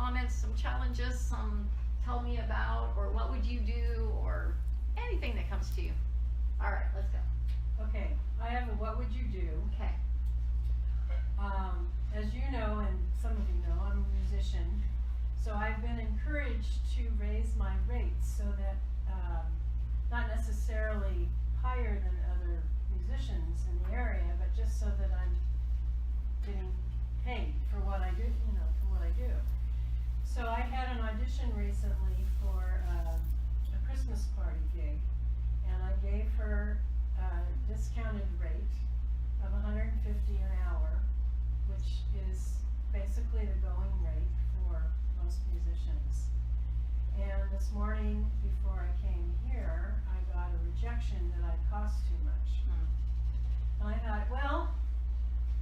comments, some challenges, some tell me about, or what would you do, or anything that comes to you. All right, let's go. Okay, I have a what would you do. Okay. As you know, and some of you know, I'm a musician, so I've been encouraged to raise my rates so that, not necessarily higher than other musicians in the area, but just so that I'm getting paid for what I do, for what I do. So I had an audition recently for a Christmas party gig, and I gave her a discounted rate of $150 an hour, which is basically the going rate for most musicians. And this morning, before I came here, I got a rejection that I cost too much. And I thought, well,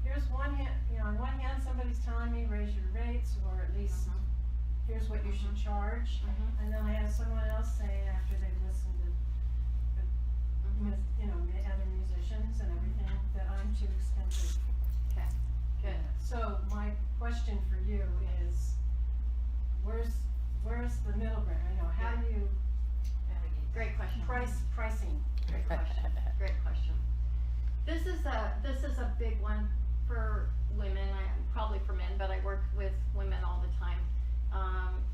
here's one hand, on one hand, somebody's telling me raise your rates, or at least here's what you should charge. And then I have someone else saying, after they've listened to other musicians and everything, that I'm too expensive. Okay, good. So my question for you is, where's the middle ground? How do you Great question. pricing? Great question. Great question. This is a big one for women, probably for men, but I work with women all the time.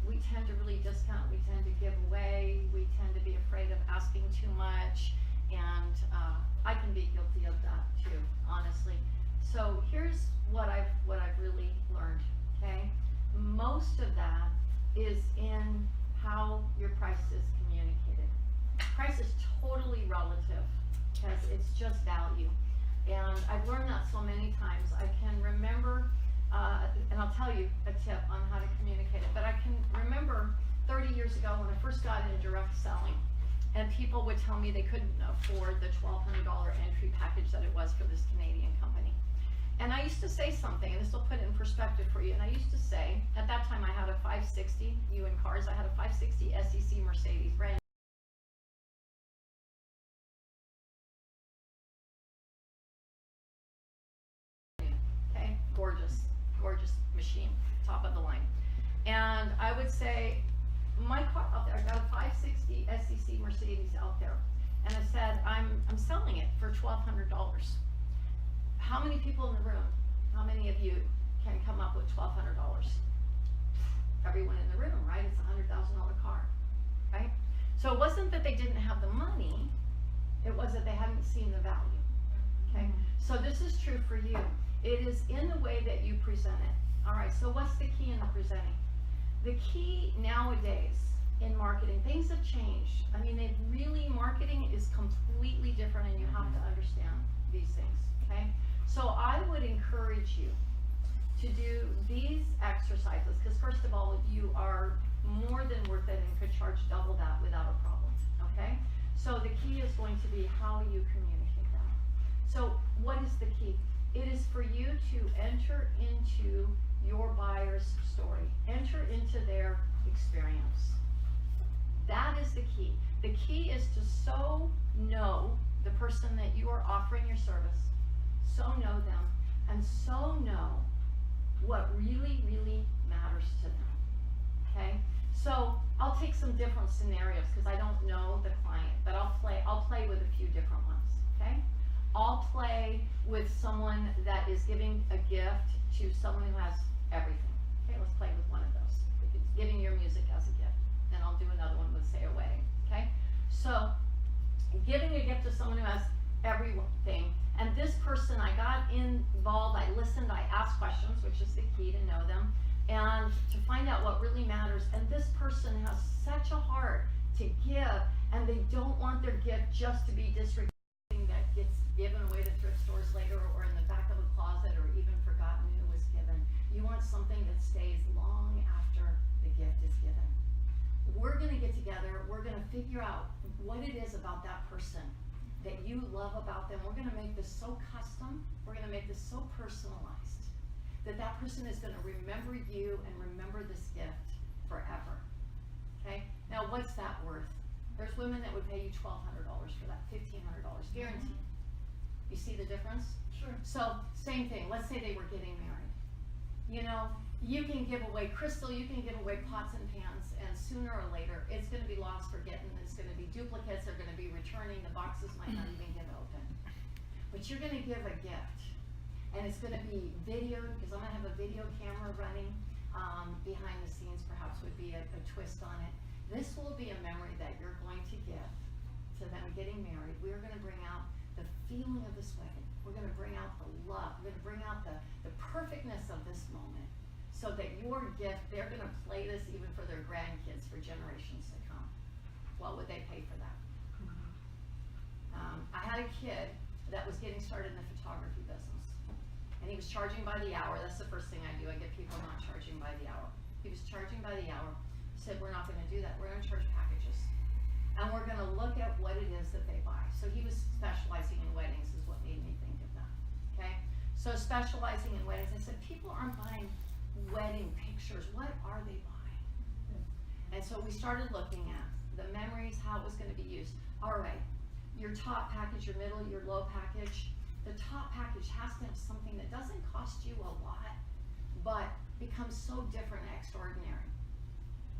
We tend to really discount, we tend to give away, we tend to be afraid of asking too much, and I can be guilty of that too, honestly. So here's what I've really learned, okay? Most of that is in how your price is communicated. Price is totally relative, because it's just value. And I've learned that so many times. I can remember, and I'll tell you a tip on how to communicate it, but I can remember 30 years ago when I first got into direct selling, and people would tell me they couldn't afford the $1,200 entry package that it was for this Canadian company. And I used to say something, and this will put it in perspective for you, and I used to say, at that time I had a 560, you in cars, I had a 560 SEC Mercedes, brand okay, gorgeous machine, top of the line. And I would say, my car out there, I got a 560 SEC Mercedes out there, and I said, I'm selling it for $1,200. How many people in the room, how many of you can come up with $1,200? Everyone in the room, right? It's a $100,000 car, right? So it wasn't that they didn't have the money, it was that they hadn't seen the value, okay? So this is true for you. It is in the way that you present it. All right, so what's the key in the presenting? The key nowadays in marketing, things have changed. I mean, marketing is completely different, and you have to understand these things, okay? So I would encourage you to do these exercises, because first of all, you are more than worth it and could charge double that without a problem, okay? So the key is going to be how you communicate that. So what is the key? It is for you to enter into your buyer's story, enter into their experience. That is the key. The key is to so know the person that you are offering your service, so know them, and so know what really, really matters to them, okay? So I'll take some different scenarios because I don't know the client, but I'll play with a few different ones, okay? I'll play with someone that is giving a gift to someone who has everything. Okay, let's play with one of those. It's giving your music as a gift. And I'll do another one with say a wedding, okay? So giving a gift to someone who has everything, and this person, I got involved, I listened, I asked questions, which is the key to know them, and to find out what really matters. And this person has such a heart to give, and they don't want their gift just to be disregarded, that gets given away to thrift stores later, or in the back of a closet, or even forgotten who was given. You want something that stays long after the gift is given. We're going to get together, we're going to figure out what it is about that person that you love about them. We're going to make this so custom, we're going to make this so personalized, that that person is going to remember you and remember this gift forever. Okay? Now what's that worth? There's women that would pay you $1,200 for that, $1,500, guaranteed. You see the difference? Sure. So, same thing, let's say they were getting married. You know, you can give away crystal, you can give away pots and pans, and sooner or later, it's gonna be lost, forgotten, it's gonna be duplicates, they're gonna be returning, the boxes might not even get open. But you're gonna give a gift, and it's gonna be videoed, because I'm gonna have a video camera running, behind the scenes, perhaps would be a twist on it. This will be a memory that you're going to give to them getting married. We're gonna bring out the feeling of this wedding. We're gonna bring out the love, we're gonna bring out the perfectness of this moment, so that your gift, they're gonna play this even for their grandkids for generations to come. What would they pay for that? I had a kid that was getting started in the photography business, and he was charging by the hour. That's the first thing I do. I get people not charging by the hour. He was charging by the hour. He said, we're not gonna do that. We're gonna charge packages. And we're gonna look at what it is that they buy. So he was specializing in weddings is what made me think of that, okay? So specializing in weddings, I said, people aren't buying wedding pictures. What are they buying? And so we started looking at the memories, how it was gonna be used. All right, your top package, your middle, your low package. The top package has to have something that doesn't cost you a lot, but becomes so different and extraordinary.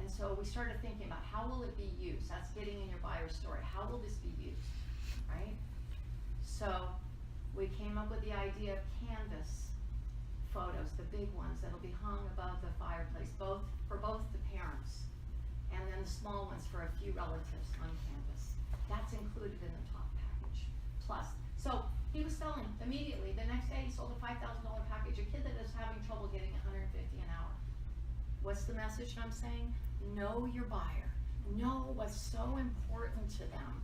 And so we started thinking about how will it be used? That's getting in your buyer's story. How will this be used, right? So we came up with the idea of canvas photos, the big ones that'll be hung above the fireplace, for both the parents, and then the small ones for a few relatives on canvas. That's included in the top package. Plus, so he was selling immediately. The next day he sold a $5,000 package, a kid that is having trouble getting $150 an hour. What's the message I'm saying? Know your buyer. Know what's so important to them,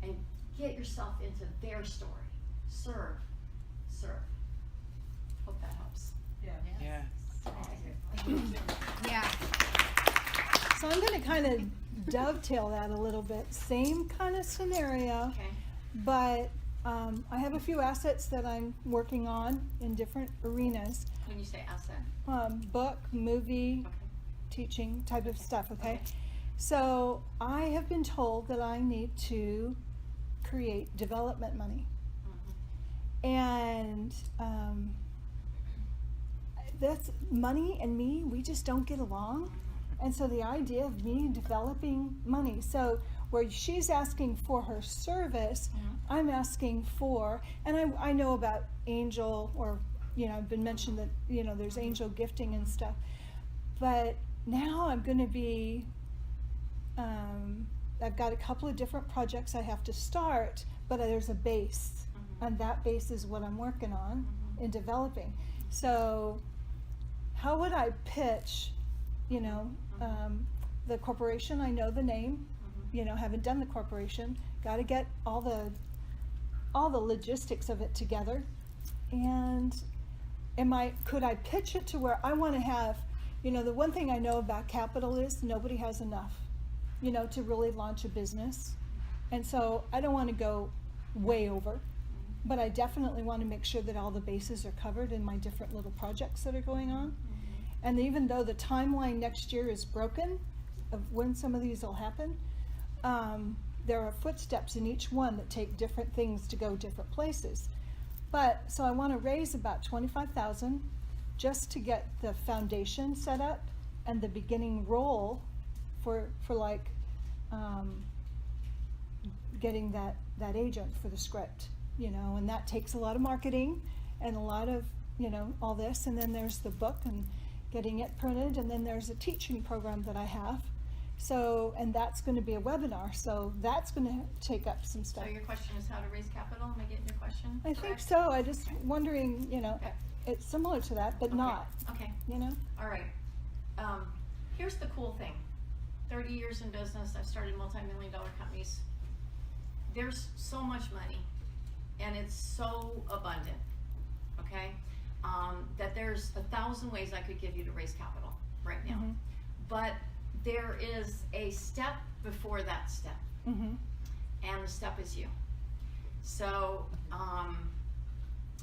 and get yourself into their story. Serve. Hope that helps. Yeah. Yeah. So I'm going to kind of dovetail that a little bit. Same kind of scenario, Okay. but I have a few assets that I'm working on in different arenas. When you say asset. Book, movie, Okay. teaching type of stuff, okay? Okay. So I have been told that I need to create development money. And that's money and me, we just don't get along. And so the idea of me developing money, so where she's asking for her service, I'm asking for, and I know about angel, or, I've been mentioned that, there's angel gifting and stuff. But now I'm going to be, I've got a couple of different projects I have to start, but there's a base. And that base is what I'm working on in developing. So how would I pitch, the corporation? I know the name, haven't done the corporation, got to get all the logistics of it together. And could I pitch it to where I want to have, the one thing I know about capital is nobody has enough, to really launch a business. And so I don't want to go way over. But I definitely want to make sure that all the bases are covered in my different little projects that are going on. And even though the timeline next year is broken of when some of these will happen, there are footsteps in each one that take different things to go different places. But so I want to raise about $25,000 just to get the foundation set up and the beginning role for like getting that agent for the script. And that takes a lot of marketing and a lot of, all this. And then there's the book and getting it printed. And then there's a teaching program that I have. So, and that's going to be a webinar. So that's going to take up some stuff. So your question is how to raise capital? Am I getting your question? I think correct? so. I just wondering, Okay. it's similar to that, but Okay. not, Okay. All right. Here's the cool thing. 30 years in business, I've started multi-million-dollar companies. There's so much money, and it's so abundant, okay, that there's 1,000 ways I could give you to raise capital right now. But there is a step before that step, and the step is you. So,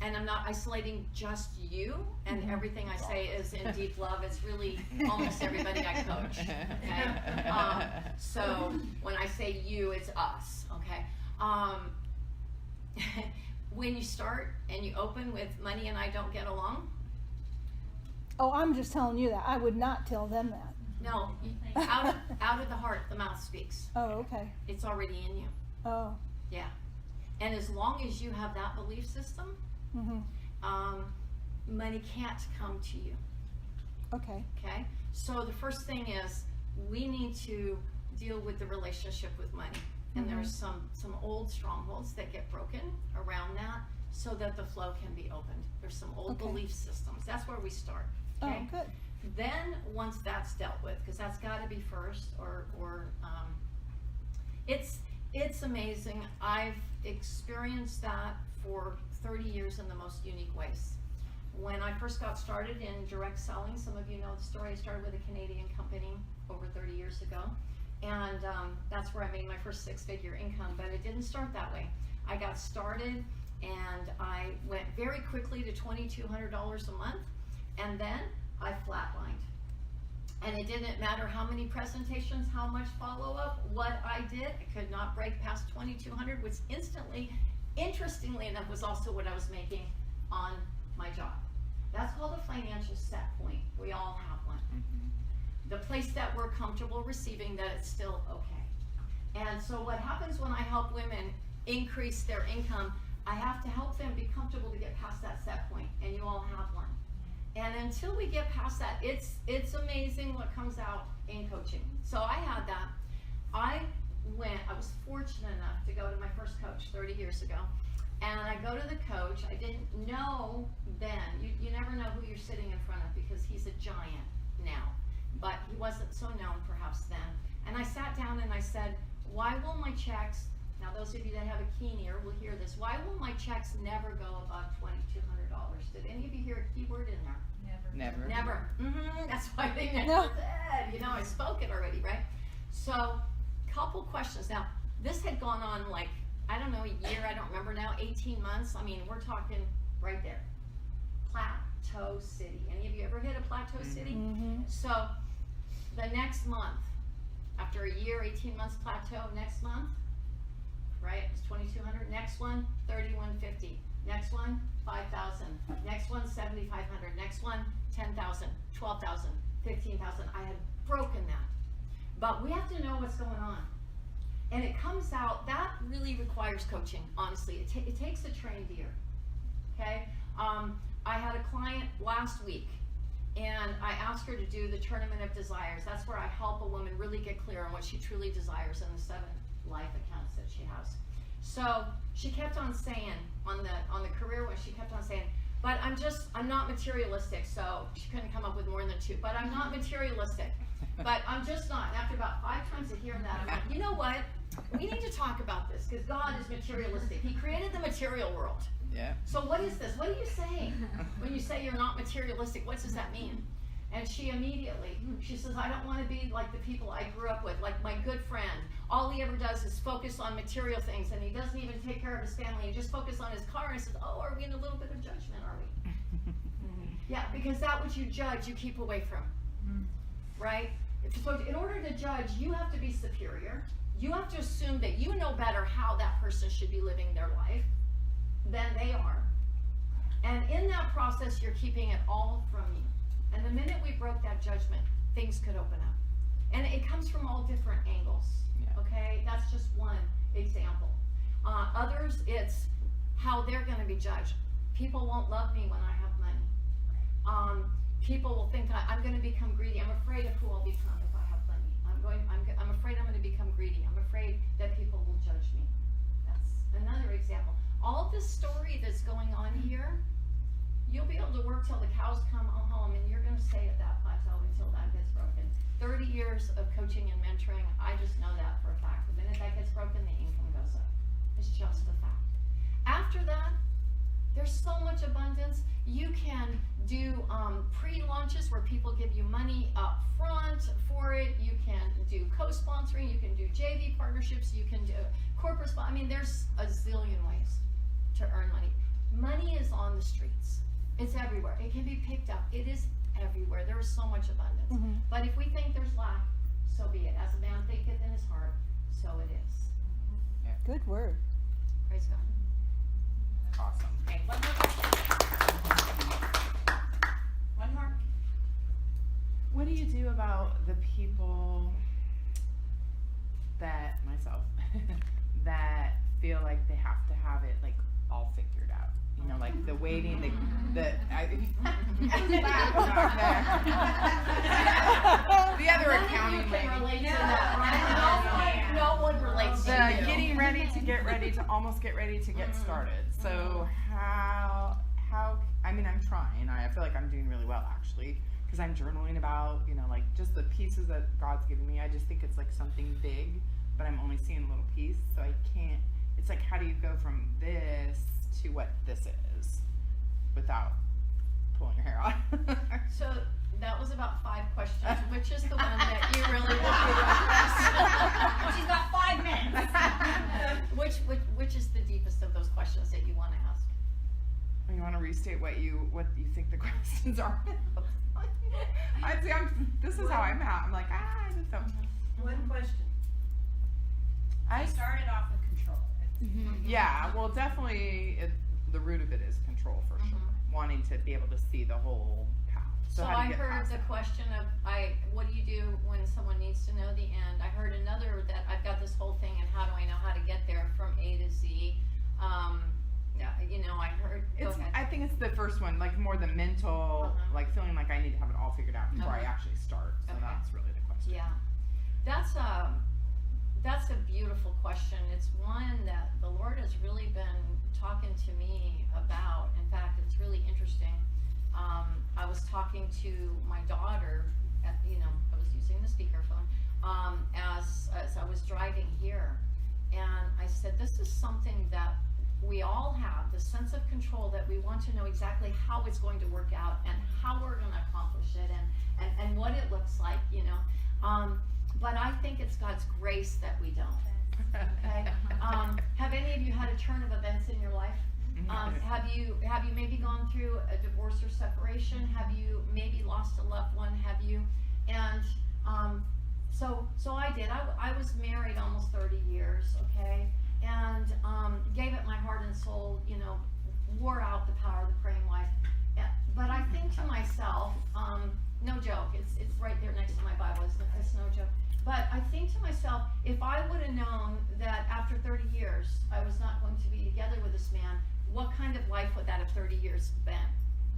and I'm not isolating just you, and everything I say is in deep love. It's really almost everybody I coach, okay? So when I say you, it's us, okay? When you start and you open with money and I don't get along, Oh, I'm just telling you that. I would not tell them that. No, out of the heart, the mouth speaks. Oh, okay. It's already in you. Oh. Yeah. And as long as you have that belief system, money can't come to you. Okay. Okay? So the first thing is we need to deal with the relationship with money. And there's some old strongholds that get broken around that so that the flow can be opened. There's some old belief systems. That's where we start. Okay? Oh, good. Then once that's dealt with, because that's got to be first, it's amazing. I've experienced that for 30 years in the most unique ways. When I first got started in direct selling, some of you know the story, I started with a Canadian company over 30 years ago. And that's where I made my first 6-figure income, but it didn't start that way. I got started and I went very quickly to $2,200 a month, and then I flatlined. And it didn't matter how many presentations, how much follow-up, what I did, I could not break past 2,200, which interestingly enough, was also what I was making on my job. That's called a financial set point. We all have one. The place that we're comfortable receiving that it's still okay. And so what happens when I help women increase their income, I have to help them be comfortable to get past that set point, and you all have one. And until we get past that, it's amazing what comes out in coaching. So I had that. I was fortunate enough to go to my first coach 30 years ago. And I go to the coach. I didn't know then. You never know who you're sitting in front of because he's a giant now. But he wasn't so known perhaps then. And I sat down and I said, why will my checks, now those of you that have a keen ear will hear this, why will my checks never go above $2,200? Did any of you hear a keyword in there? Never. That's why they never did. You know, I spoke it already, right? So, couple questions. Now, this had gone on like, I don't know, a year, I don't remember now, 18 months. I mean, we're talking right there. Plateau City. Any of you ever hit a plateau city? So, the next month, after a year, 18 months plateau, next month, right, it's 2,200. Next one, 3,150. Next one, 5,000. Next one, 7,500. Next one, 10,000, 12,000, 15,000. I had broken that. But we have to know what's going on. And it comes out, that really requires coaching, honestly. It takes a trained ear, okay? I had a client last week, and I asked her to do the Tournament of Desires. That's where I help a woman really get clear on what she truly desires in the 7 life accounts that she has. So she kept on saying, on the career one, she kept on saying, but I'm not materialistic. So she couldn't come up with more than 2, but I'm not materialistic. But I'm just not. And after about 5 times of hearing that, I'm like, you know what? We need to talk about this because God is materialistic. He created the material world. Yeah. So what is this? What are you saying when you say you're not materialistic? What does that mean? And she immediately, she says, I don't want to be like the people I grew up with, like my good friend. All he ever does is focus on material things, and he doesn't even take care of his family. He just focuses on his car and says, oh, are we in a little bit of judgment, are we? Yeah, because that which you judge, you keep away from, right? So in order to judge, you have to be superior. You have to assume that you know better how that person should be living their life than they are. And in that process, you're keeping it all from you. And the minute we broke that judgment, things could open up. And it comes from all different angles, okay? That's just one example. Others, it's how they're going to be judged. People won't love me when I have money. People will think I'm going to become greedy. I'm afraid of who I'll become if I have money. I'm afraid I'm going to become greedy. I'm afraid that people will judge me. That's another example. All this story that's going on here, you'll be able to work till the cows come home, and you're going to stay at that plateau until that gets broken. 30 years of coaching and mentoring, I just know that for a fact. The minute that gets broken, the income goes up. It's just a fact. After that, there's so much abundance. You can do pre-launches where people give you money up front for it. You can do co-sponsoring. You can do JV partnerships. You can do corporate I mean, there's a zillion ways to earn money. Money is on the streets. It's everywhere. It can be picked up. It is everywhere. There is so much abundance. But if we think there's lack, so be it. As a man thinketh in his heart, so it is. Yeah. Good word. Praise God. Awesome. Okay, one more. you do about the people that, myself, that feel like they have to have it like all figured out? You know, like the waiting, the other accounting lady. No one relates to The you. getting ready to get ready to almost get ready to get started. So how, I mean, I'm trying. I feel like I'm doing really well actually, because I'm journaling about, you know, like just the pieces that God's given me. I just think it's like something big, but I'm only seeing a little piece. So I can't, it's like, how do you go from this to what this is without pulling your hair out? So that was about 5 questions. Which is the one that you really want to address? She's got 5 minutes. Which is the deepest of those questions that you want to ask? You want to restate what you think the questions are? This is how I'm at. I'm like, I just don't know. One question. I started off with control. Yeah, well, definitely the root of it is control for sure. Wanting to be able to see the whole path. So how do I you get heard past the that? question of, what do you do when someone needs to know the end? I heard another that I've got this whole thing and how do I know how to get there from A to Z? You know, I heard, go ahead. I think it's the first one, like more the mental, like feeling like I need to have it all figured out before I actually start. So Okay. that's really the question. Yeah, that's a beautiful question. It's one that the Lord has really been talking to me about. In fact, it's really interesting. I was talking to my daughter, I was using the speakerphone, as I was driving here, and I said, this is something that we all have, the sense of control that we want to know exactly how it's going to work out and how we're going to accomplish it and what it looks like, but I think it's God's grace that we don't. Okay. Have any of you had a turn of events in your life? Have you maybe gone through a divorce or separation? Have you maybe lost a loved one? Have you? And so I did. I was married almost 30 years. Okay, and gave it my heart and soul. Wore out the power of the praying wife. But I think to myself, no joke. It's right there next to my Bible. It's no joke. But I think to myself, if I would have known that after 30 years I was not going to be together with this man, what kind of life would that have 30 years been?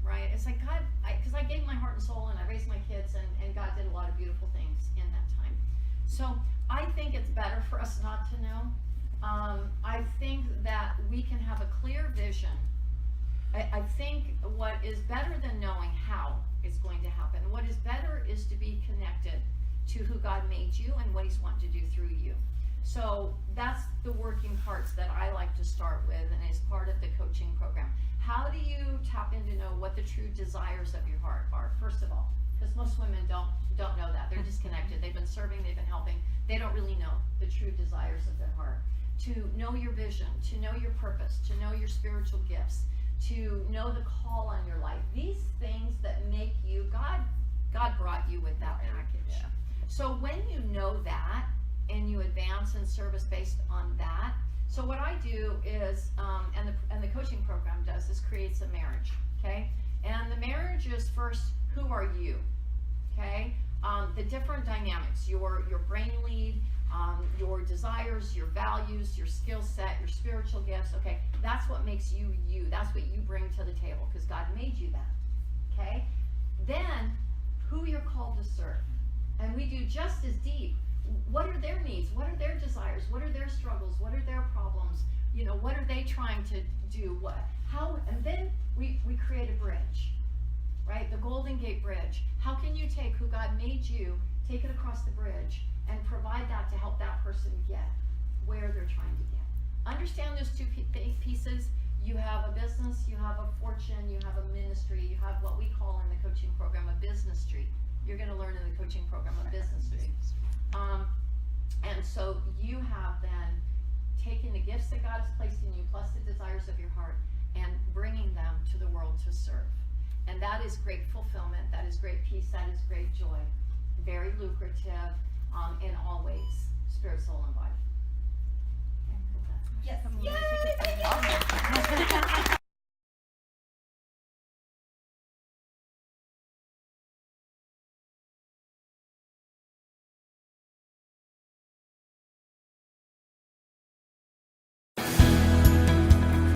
Right? It's like God, because I gave my heart and soul and I raised my kids and God did a lot of beautiful things in that time. So I think it's better for us not to know. I think that we can have a clear vision. I think what is better than knowing how it's going to happen, what is better is to be connected to who God made you and what He's wanting to do through you. So that's the working parts that I like to start with and is part of the coaching program. How do you tap in to know what the true desires of your heart are, first of all? Because most women don't know that. They're disconnected. They've been serving, they've been helping. They don't really know the true desires of their heart. To know your vision, to know your purpose, to know your spiritual gifts, to know the call on your life. These things that make you, God brought you with that package. Yeah. So when you know that and you advance in service based on that, so what I do is, and the coaching program does, is creates a marriage, okay? And the marriage is first, who are you, okay? The different dynamics, your brain lead, your desires, your values, your skill set, your spiritual gifts, okay? That's what makes you you. That's what you bring to the table because God made you that, okay? Then, who you're called to serve. And we do just as deep. What are their needs? What are their desires? What are their struggles? What are their problems? What are they trying to do? And then we create a bridge, right? The Golden Gate Bridge. How can you take who God made you, take it across the bridge, and provide that to help that person get where they're trying to get? Understand those two pieces. You have a business, you have a fortune, you have a ministry, you have what we call in the coaching program a business tree. You're going to learn in the coaching program a business tree. And so you have then taken the gifts that God has placed in you, plus the desires of your heart, and bringing them to the world to serve. And that is great fulfillment, that is great peace, that is great joy. Very lucrative in all ways, spirit, soul, and body.